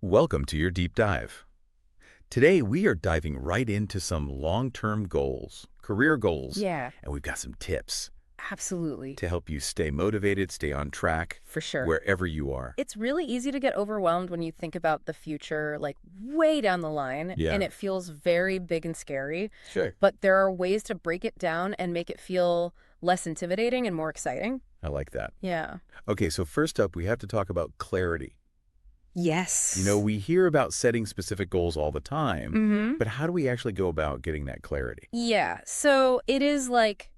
Welcome to your deep dive. Today, we are diving right into some long-term goals, career goals, Yeah, and we've got some tips absolutely. to help you stay motivated, stay on track, For sure. wherever you are. It's really easy to get overwhelmed when you think about the future, like way down the line, Yeah, and it feels very big and scary. sure. But there are ways to break it down and make it feel less intimidating and more exciting. I like that. Yeah. Okay, so first up, we have to talk about clarity. Yes. We hear about setting specific goals all the time, Mm-hmm. but how do we actually go about getting that clarity? Yeah. So it is like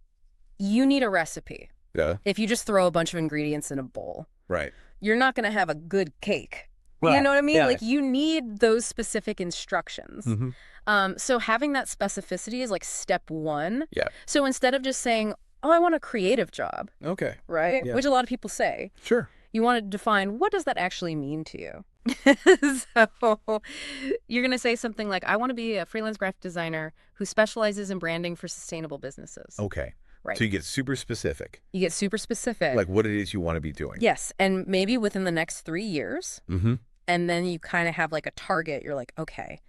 you need a recipe. Yeah, If you just throw a bunch of ingredients in a bowl, right. you're not going to have a good cake. You Right. know what I mean? Yeah. Like you need those specific instructions. Mm-hmm. So having that specificity is like step one. Yeah. So instead of just saying, oh, I want a creative job, Okay. right? Yeah. Which a lot of people say, Sure. you want to define what does that actually mean to you? So you're going to say something like, I want to be a freelance graphic designer who specializes in branding for sustainable businesses. Okay. Right. So you get super specific, You get super specific. like what it is you want to be doing. Yes. And maybe within the next 3 years. Mm-hmm. And then you kind of have like a target. You're like, okay,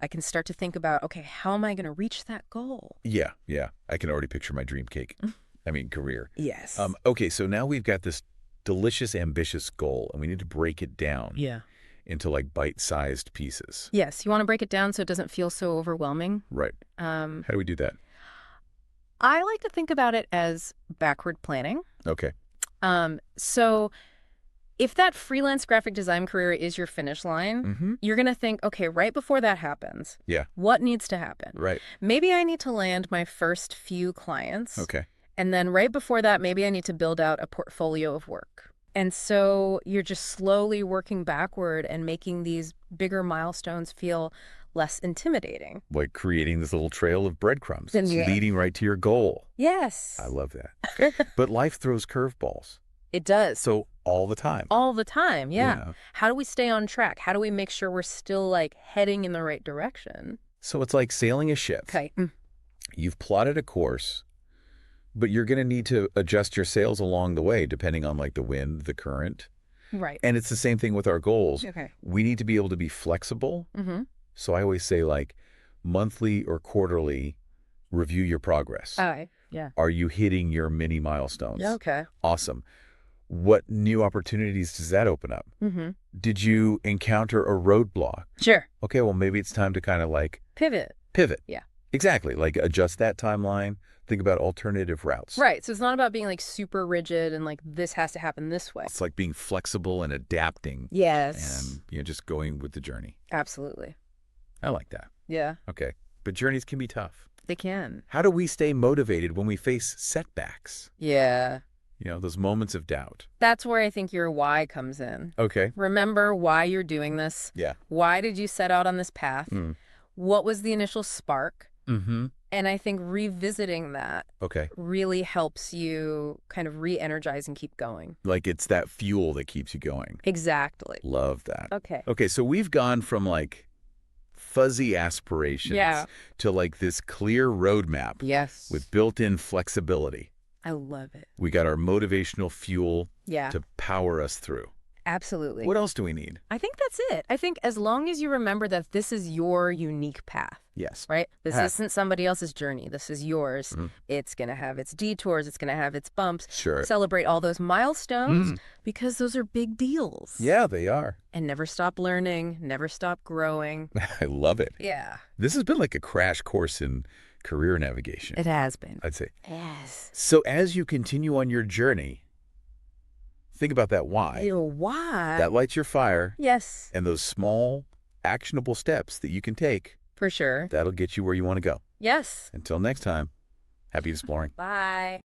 I can start to think about, okay, how am I going to reach that goal? Yeah, yeah. I can already picture my dream cake. Career. Yes. Okay, so now we've got this delicious, ambitious goal, and we need to break it down Yeah. into like bite-sized pieces. Yes, you want to break it down so it doesn't feel so overwhelming. Right. Um, How do we do that? I like to think about it as backward planning. Okay. So if that freelance graphic design career is your finish line, Mm-hmm. you're going to think, okay, right before that happens, Yeah. what needs to happen? Right. Maybe I need to land my first few clients. Okay. And then right before that, maybe I need to build out a portfolio of work. And so you're just slowly working backward and making these bigger milestones feel less intimidating. Like creating this little trail of breadcrumbs. Then It's yeah. leading right to your goal. Yes. I love that. But life throws curveballs. It does. So all the time. All the time, yeah. You know? How do we stay on track? How do we make sure we're still like heading in the right direction? So it's like sailing a ship. Okay. You've plotted a course, but you're going to need to adjust your sails along the way depending on like the wind, the current. Right. And it's the same thing with our goals. Okay. We need to be able to be flexible. Mm-hmm. So I always say like monthly or quarterly review your progress. All right. Yeah. Are you hitting your mini milestones? Yeah, okay. Awesome. What new opportunities does that open up? Mm-hmm. Did you encounter a roadblock? Sure. Okay, well, maybe it's time to kind of like Pivot. pivot. Yeah. Exactly. Like adjust that timeline. Think about alternative routes. Right. So it's not about being like super rigid and like this has to happen this way. It's like being flexible and adapting Yes. and just going with the journey. Absolutely. I like that. Yeah, Okay. But journeys can be tough. they can. How do we stay motivated when we face setbacks? Yeah. Those moments of doubt. That's where I think your why comes in. Okay. Remember why you're doing this. Yeah. Why did you set out on this path? Mm. What was the initial spark? Mm-hmm. And I think revisiting that Okay. really helps you kind of re-energize and keep going. Like it's that fuel that keeps you going. Exactly. Love that. Okay. Okay, so we've gone from like fuzzy aspirations Yeah. to like this clear roadmap Yes. with built-in flexibility. I love it. We got our motivational fuel Yeah, to power us through. absolutely. What else do we need? I think that's it. I think as long as you remember that this is your unique path, Yes. right? This Path. isn't somebody else's journey. This is yours. Mhm. It's going to have its detours. It's going to have its bumps. Sure. Celebrate all those milestones Mm. because those are big deals. Yeah, they are. And never stop learning, never stop growing. I love it. Yeah. This has been like a crash course in career navigation, It has been. I'd say. Yes. So as you continue on your journey, think about that why. Why? That lights your fire Yes, and those small, actionable steps that you can take, for sure. that'll get you where you want to go. Yes. Until next time, happy exploring. Bye.